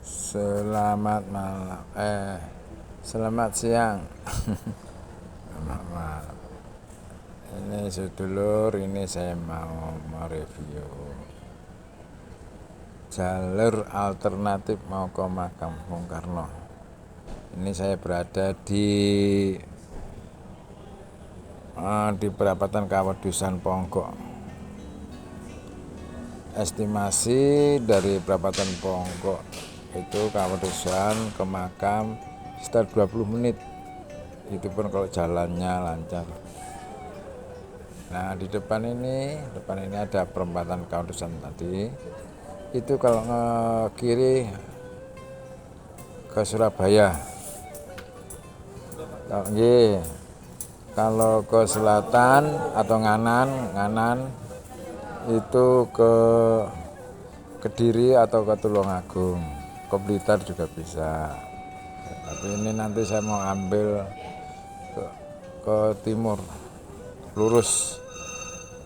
Selamat malam, selamat siang. Selamat malam. Ini sedulur, ini saya mau mereview jalur alternatif mau ke makam Bung Karno. Ini saya berada di perapatan Kawedusan Ponggok. Estimasi dari perapatan Ponggok itu Kawedusan ke makam sekitar 20 menit. Itu pun kalau jalannya lancar. Nah, di depan ini ada perempatan Kawedusan tadi. Itu kalau kiri ke Surabaya. Kalau ke selatan atau nganan itu ke Kediri atau ke Tulungagung, ke Blitar juga bisa. Tapi ini nanti saya mau ambil ke timur lurus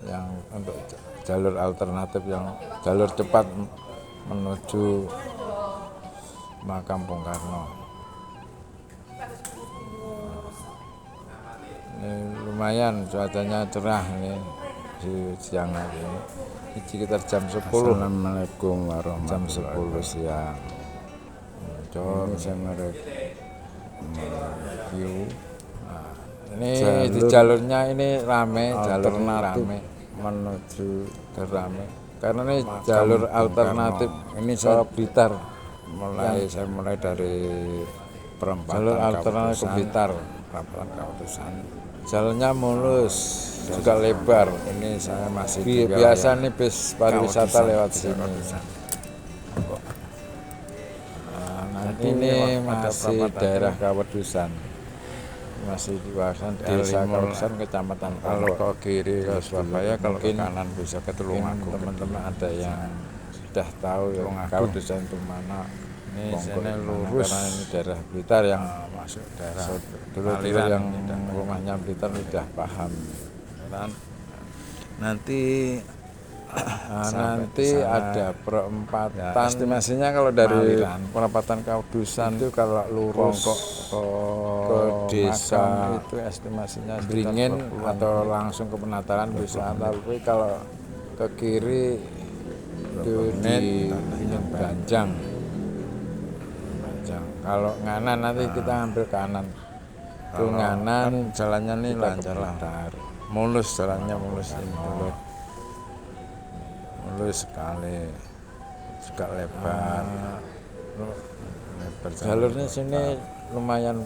yang untuk jalur alternatif, yang jalur cepat menuju makam Bung Karno. Ini lumayan cuacanya cerah ini di siang hari ini. Sekitar jam 10. Assalamualaikum warahmatullahi wabarakatuh. Jam 10 siang. Saya mereview. Ini di jalurnya ini rame, jalur rame menuju rame. Karena ini jalur alternatif. Ini saya Blitar. Saya mulai dari perempatan jalur alternatif ke Blitar, perempatan Kawedusan. Jalannya mulus, juga lebar. Ini saya masih biasa nih bis pariwisata lewat sini. Nanti ini masih daerah Kawedusan, masih di kawasan desa Kawedusan, kecamatan. Kalau ke kiri ke Surabaya, kalau ke kanan bisa ke Tulungagung. Teman-teman ada yang sudah tahu ya Kawedusan itu mana. Ini sini lurus, karena ini daerah Blitar yang masuk daerah dulu yang rumahnya Blitar sudah paham. Nanti ada perempatan. Ya, estimasinya kalau dari perempatan Kawedusan itu kalau lurus ke desa itu estimasinya Beringin atau langsung ke Penataran bisa. Tapi kalau ke kiri itu di Banjang. Kalau nganan nanti kita ambil kanan. Itu nganan jalannya nih lancar, mulus jalannya, mulus sekali, juga lebar. Jalurnya sini lumayan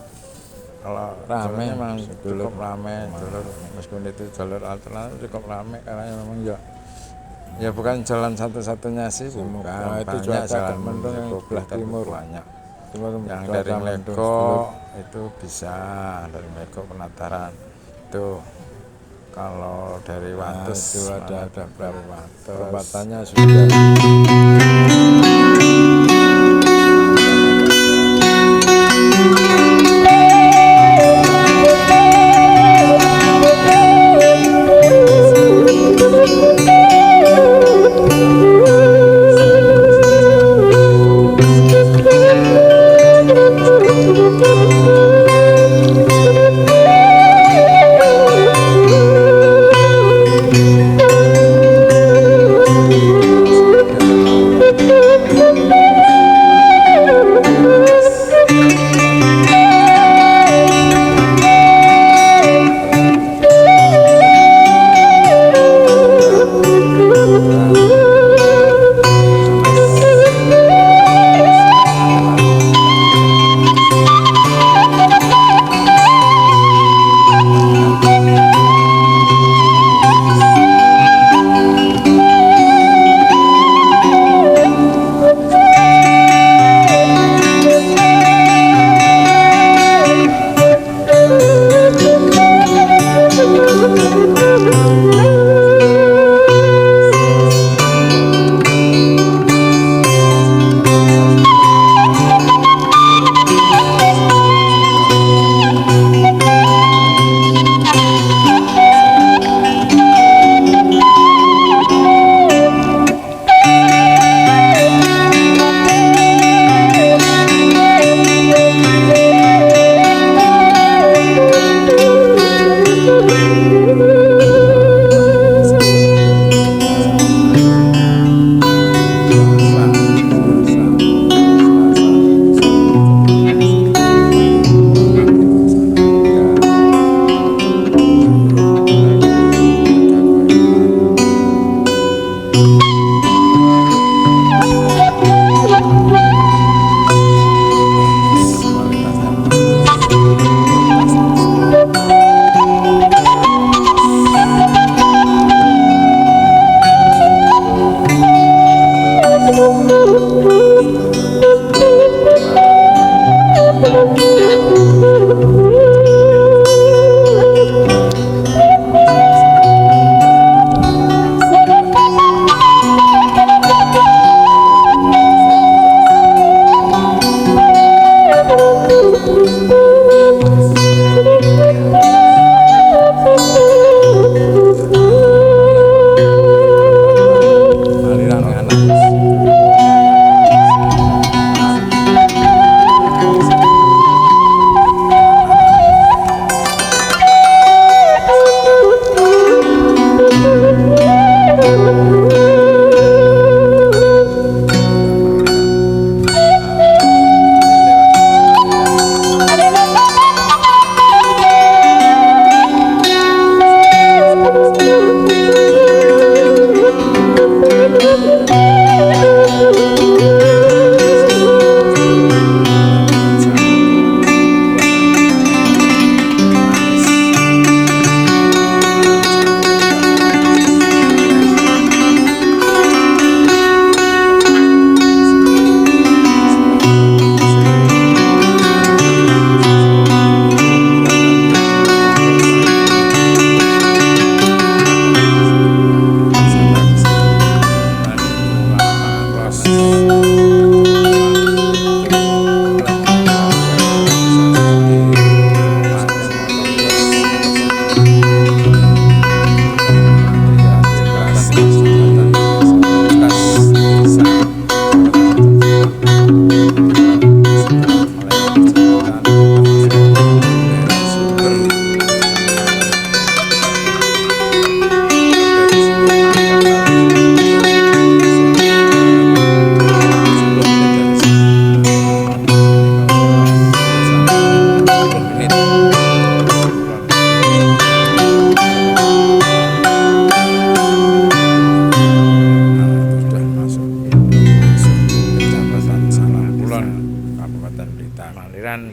kalau rame, memang cukup rame. Jalur meskipun itu jalur alternatif cukup rame karena memang ya bukan jalan satu-satunya sih, bukan. Itu banyak jalan mendung yang sebelah timur banyak. Yang dari Meko itu bisa, dari Meko Penataran itu. Kalau dari Wates itu ada berapa Wates, perempatannya sudah.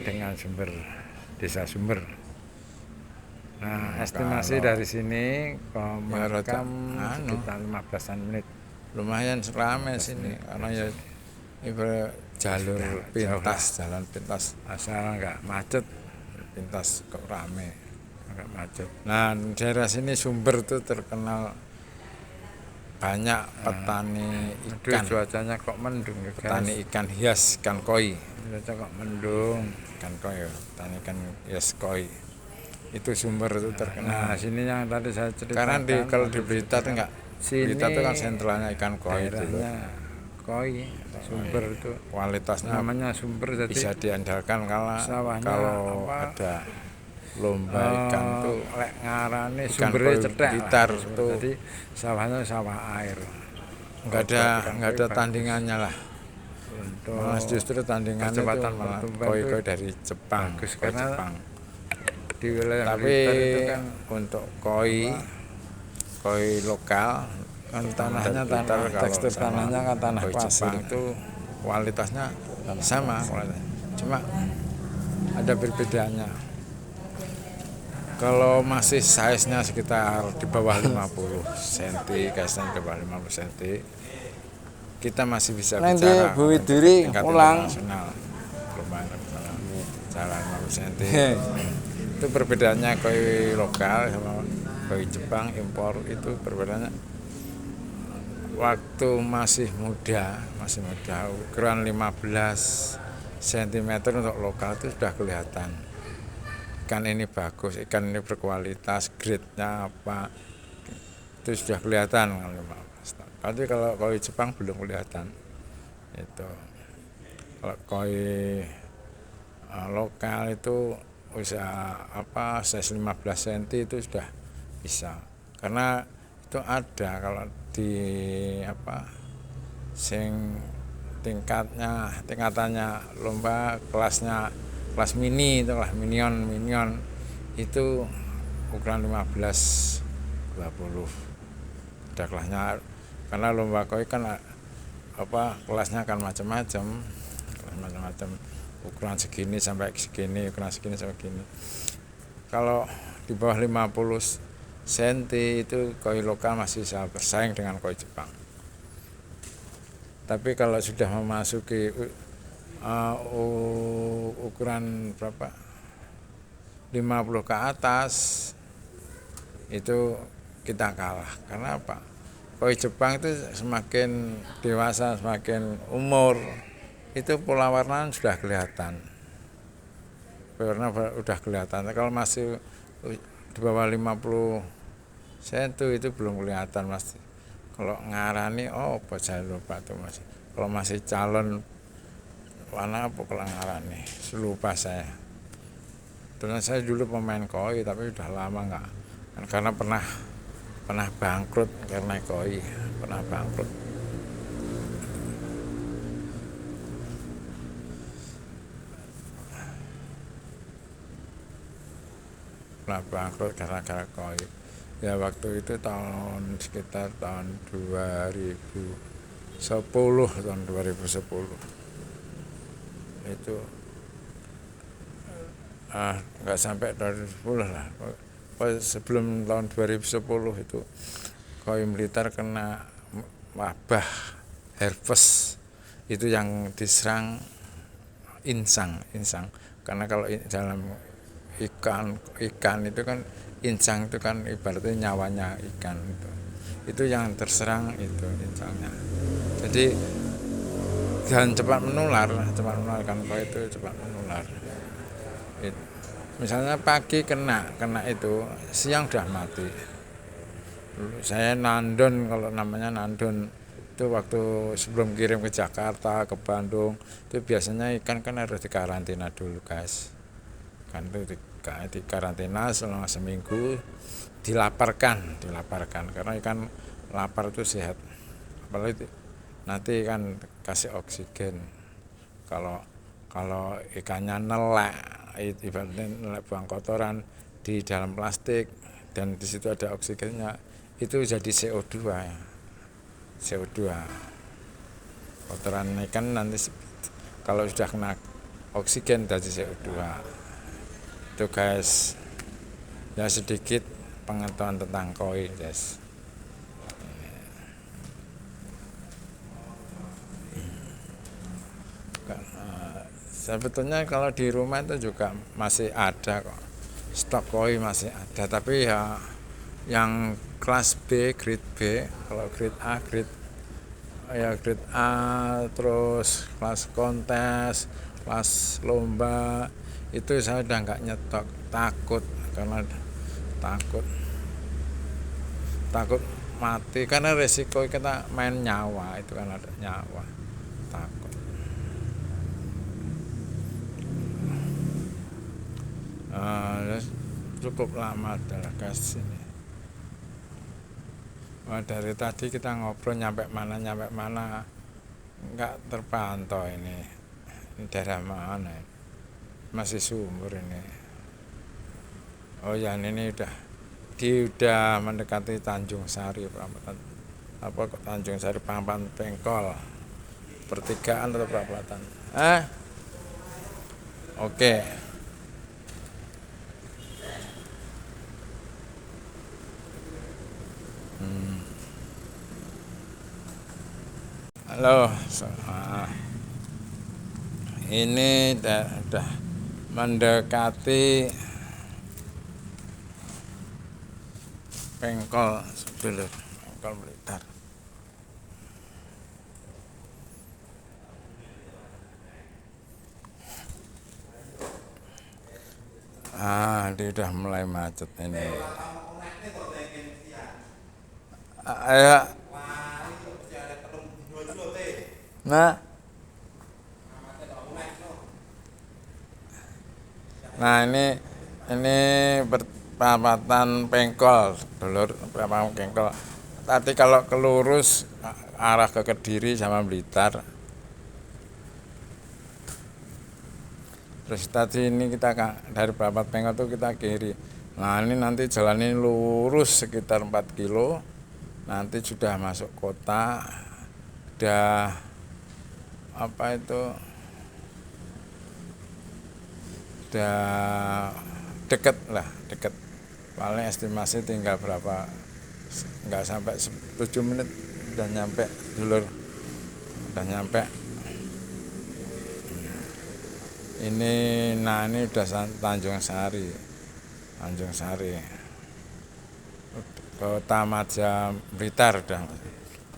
Dengan Sumber, Desa Sumber. Nah, estimasi dari sini kalau merekam sekitar 15-an menit. Lumayan ramai sini karena ya ibarat jalur pintas, jalan pintas, asal nggak macet, pintas kok ramai, nggak macet. Nah, daerah sini Sumber tuh terkenal banyak petani ikan. Cuacanya kok mendung ya, petani ikan hias, ikan koi. Cuaca kok mendung, ikan koi, petani ikan hias koi. Itu Sumber itu terkenal. Nah, sini yang tadi saya ceritakan. Karena kalau di Blitar tuh enggak, Blitar itu kan sentralnya ikan koi itu. Koi, Sumber itu kualitasnya namanya Sumber, jadi bisa diandalkan kalau ada lomba ikan tuh lek ngarane Sumbernya cetek Blitar tuh. Jadi sawahnya sawah air. Enggak ada tandingannya lah. Malah justru tandingan itu malah koi-koi dari Jepang, karena Jepang. Di wilayah Blitar itu kan untuk koi lokal kan tanahnya tekstur tanahnya kan tanah pasir, itu kualitasnya sama, cuma ada perbedaannya. Kalau masih size-nya sekitar di bawah 50 cm, gasnya di bawah 50 cm, kita masih bisa bicara tingkat internasional. Jalan 50 cm. Itu perbedaannya koi lokal sama koi Jepang impor, itu perbedaannya. Waktu masih muda, ukuran 15 cm untuk lokal itu sudah kelihatan. Ikan ini bagus, ikan ini berkualitas, grade-nya apa, itu sudah kelihatan. Tapi kalau koi Jepang belum kelihatan. Itu kalau koi lokal itu usaha size 15 cm itu sudah bisa, karena itu ada kalau di tingkatannya lomba kelas mini, itu kelas minion itu ukuran 15 20 ada kelasnya, karena lomba koi kan kelasnya kan macam-macam, ukuran segini sampai segini, ukuran segini sampai segini. Kalau di bawah 50 cm itu koi lokal masih bisa bersaing dengan koi Jepang. Tapi kalau sudah memasuki ukuran berapa 50 ke atas itu kita kalah. Karena apa? Koi Jepang itu semakin dewasa, semakin umur itu pola warna sudah kelihatan. Warna udah kelihatan. Kalau masih di bawah 50 sentu itu belum kelihatan Mas. Kalau ngarani apa saya lupa tuh Mas. Kalau masih calon warna apa kalau ngarani? Lupa saya. Terus saya dulu pemain koi tapi udah lama enggak. Karena pernah bangkrut karena koi, pernah bangkrut. Pernah bangkrut gara-gara koi. Ya waktu itu sekitar tahun 2010, tahun 2010 itu nggak sampai 2010 lah. Sebelum tahun 2010 itu koi Blitar kena wabah herpes, itu yang diserang insang. Karena kalau dalam ikan itu kan insang itu kan ibaratnya nyawanya ikan itu yang terserang itu insangnya. Jadi dan cepat menular kan koi itu cepat menular. Misalnya pagi kena itu, siang udah mati. Saya nandon, kalau namanya nandon itu waktu sebelum kirim ke Jakarta, ke Bandung, itu biasanya ikan kan harus dikarantina dulu guys. Kan itu dikarantina selama seminggu, dilaparkan karena ikan lapar itu sehat. Apalagi nanti kan kasih oksigen. Kalau ikannya nelek, ibaratnya nelek buang kotoran di dalam plastik dan di situ ada oksigennya, itu jadi CO2 ya. CO2 kotoran ikan nanti kalau sudah kena oksigen jadi CO2 itu guys. Ya sedikit pengetahuan tentang koi guys. Sebetulnya kalau di rumah itu juga masih ada kok, stok koi masih ada, tapi ya yang kelas B, grade B. Kalau grade A terus kelas kontes, kelas lomba itu saya udah nggak nyetok, karena takut mati, karena resiko kita main nyawa, itu kan ada nyawa, takut. Cukup lama adalah gas ini. Dari tadi kita ngobrol nyampe mana nggak terpantau ini daerah mana, masih sumur ini. Oh ya ini udah mendekati Tanjung Sari, Tanjung Sari, Papan Pengkol, pertigaan atau perapatan. Oke. Halo, ini udah mendekati Pengkol Blitar. Dia udah mulai macet ini. Nah ini perapatan Pengkol, dulur, perapatan Pengkol. Tadi kalau kelurus arah ke Kediri sama Blitar. Terus tadi ini kita dari perapatan Pengkol itu kita kiri. Nah ini nanti jalan ini lurus sekitar 4 kilo. Nanti sudah masuk kota, udah udah deket, paling estimasi tinggal berapa, nggak sampai 7 menit udah nyampe dulur. udah nyampe. Ini udah Tanjung Sari, Kota Madya Blitar udah.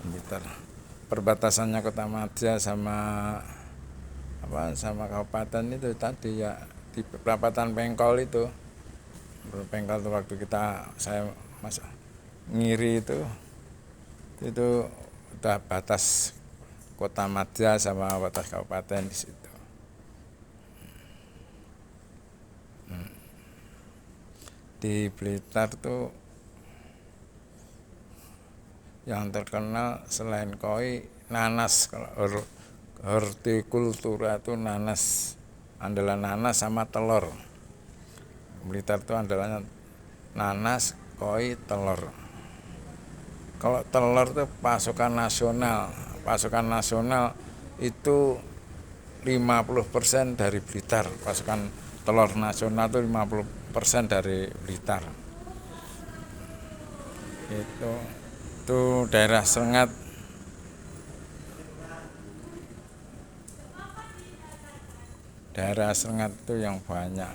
Blitar. Perbatasannya Kota Madya sama kabupaten itu tadi ya, di perapatan Pengkol itu. Pengkol itu waktu saya ngiri itu udah batas Kota Madya sama batas kabupaten di situ. Di Blitar tuh yang terkenal selain koi, nanas. Kalau hortikultura itu nanas, andalan nanas sama telur. Blitar tuh andalannya nanas, koi, telur. Kalau telur tuh pasokan nasional itu 50% dari Blitar. Pasokan telur nasional itu 50% dari Blitar. Itu daerah Sengat. Daerah Sengat itu yang banyak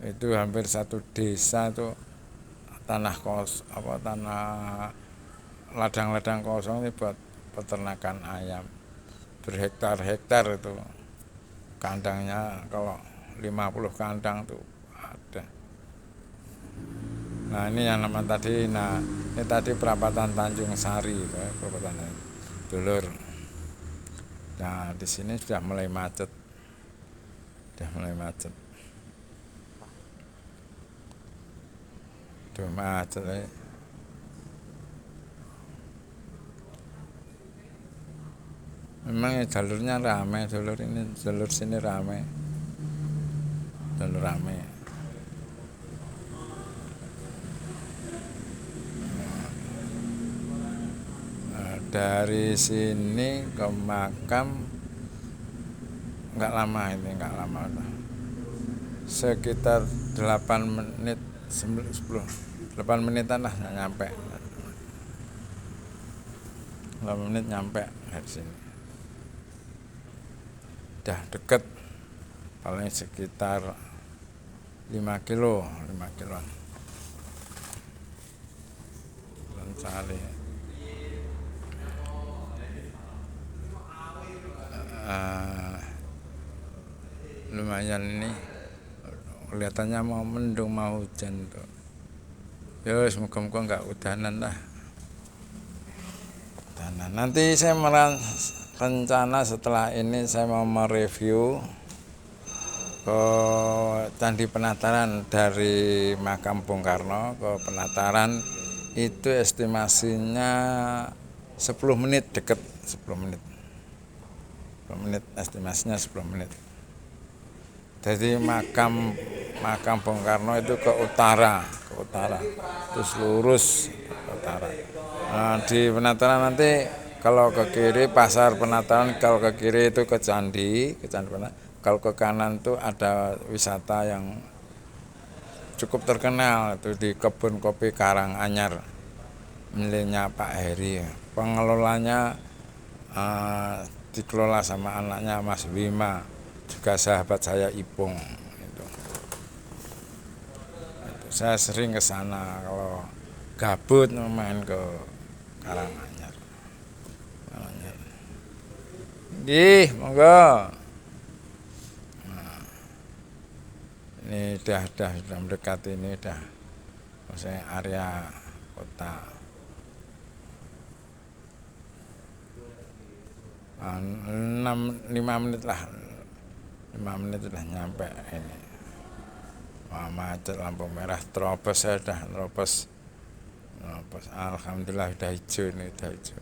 itu hampir satu desa itu tanah ladang-ladang kosong ini buat peternakan ayam, berhektar-hektar itu kandangnya. Kalau 50 kandang tuh ada. Nah ini yang nama tadi, ini tadi perapatan Tanjung Sari, perapatan Dulur. Nah di sini sudah mulai macet, ya. Memang ya, jalurnya ramai, jalur sini ramai, dari sini ke makam nggak lama, sekitar 8 menit, 8 menitan lah nyampe. 8 menit nyampe dari sini. Udah deket, paling sekitar 5 kiloan. Sari. Lumayan ini kelihatannya mau mendung, mau hujan tuh. Ya semoga-moga nggak udanan lah. Nanti saya rencana setelah ini saya mau mereview ke Candi Penataran. Dari makam Bung Karno ke Penataran itu estimasinya 10 menit, deket 10 menit. Estimasinya 10 menit. Jadi makam Bung Karno itu ke utara, terus lurus ke utara. Nah, di Penataran nanti kalau ke kiri Pasar Penataran, kalau ke kiri itu ke Candi Penataran. Kalau ke kanan itu ada wisata yang cukup terkenal, itu di Kebun Kopi Karanganyar, miliknya Pak Heri. Pengelolanya dikelola sama anaknya Mas Wima, juga sahabat saya Ipung. Saya sering ke sana kalau gabut main ke Karanganyar. Monggo. Nah, ini sudah mendekati, ini maksudnya area kota. 5 menit lah, 5 menit sudah nyampe ini. Wah, macet, lampu merah, terobos. Saya sudah terobos. Alhamdulillah udah hijau ini, udah hijau.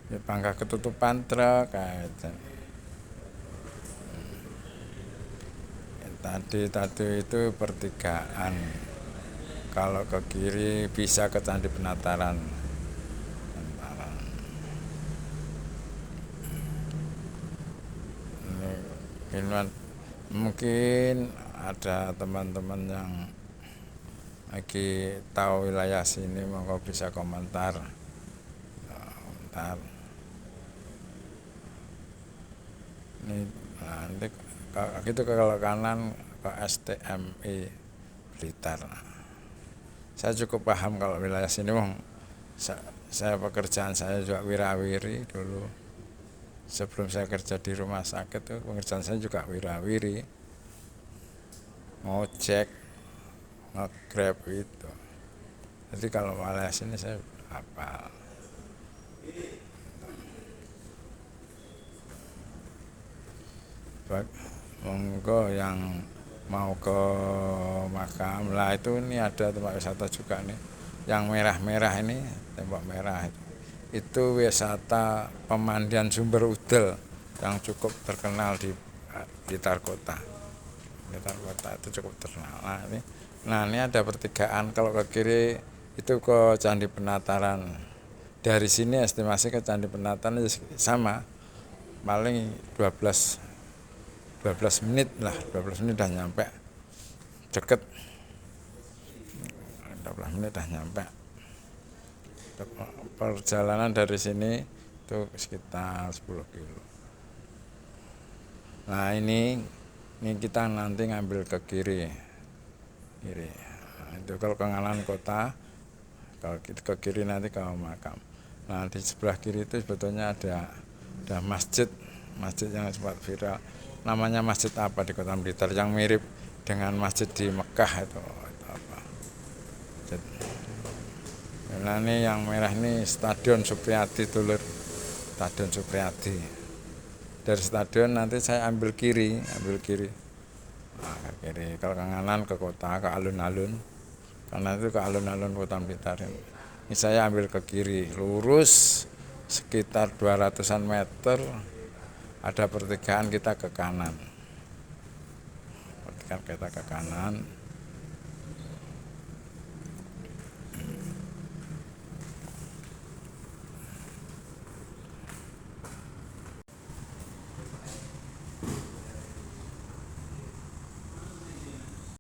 Ya, Bangka ketutupan truk kayak tadi itu pertigaan. Kalau ke kiri bisa ke Candi Penataran. Ini mungkin ada teman-teman yang lagi tahu wilayah sini, monggo bisa komentar. Komentar. Ini nanti gitu kalau kanan ke STMI Blitar. Saya cukup paham kalau wilayah sini, saya pekerjaan saya juga wirawiri dulu. Sebelum saya kerja di rumah sakit tuh pekerjaan saya juga wirawiri, ngojek, nge-grab itu. Jadi kalau wilayah sini saya hafal. Monggo yang mau ke makam lah, itu ini ada tempat wisata juga nih, yang merah-merah ini, tembok merah itu wisata pemandian sumber udel yang cukup terkenal di Blitar Kota. Blitar Kota itu cukup terkenal. Nah ini ada pertigaan, kalau ke kiri itu ke Candi Penataran. Dari sini estimasi ke Candi Penataran sama, paling 12 menit lah, 12 menit udah nyampe, deket, 12 menit udah nyampe. Perjalanan dari sini itu sekitar 10 kilo. Nah ini kita nanti ngambil ke kiri. Nah, itu kalau ke kanan kota, kalau ke kiri nanti ke makam. Nah di sebelah kiri itu sebetulnya ada masjid yang sempat viral. Namanya masjid apa di Kota Blitar yang mirip dengan masjid di Mekah itu apa? Nah ini yang merah ini Stadion Supriyadi Dulur, Stadion Supriyadi. Dari stadion nanti saya ambil kiri. Nah, ke kiri. Kalau ke kanan ke kota, ke alun-alun. Karena itu ke alun-alun Kota Blitar. Ini saya ambil ke kiri, lurus sekitar 200-an meter. Ada pertigaan, kita ke kanan.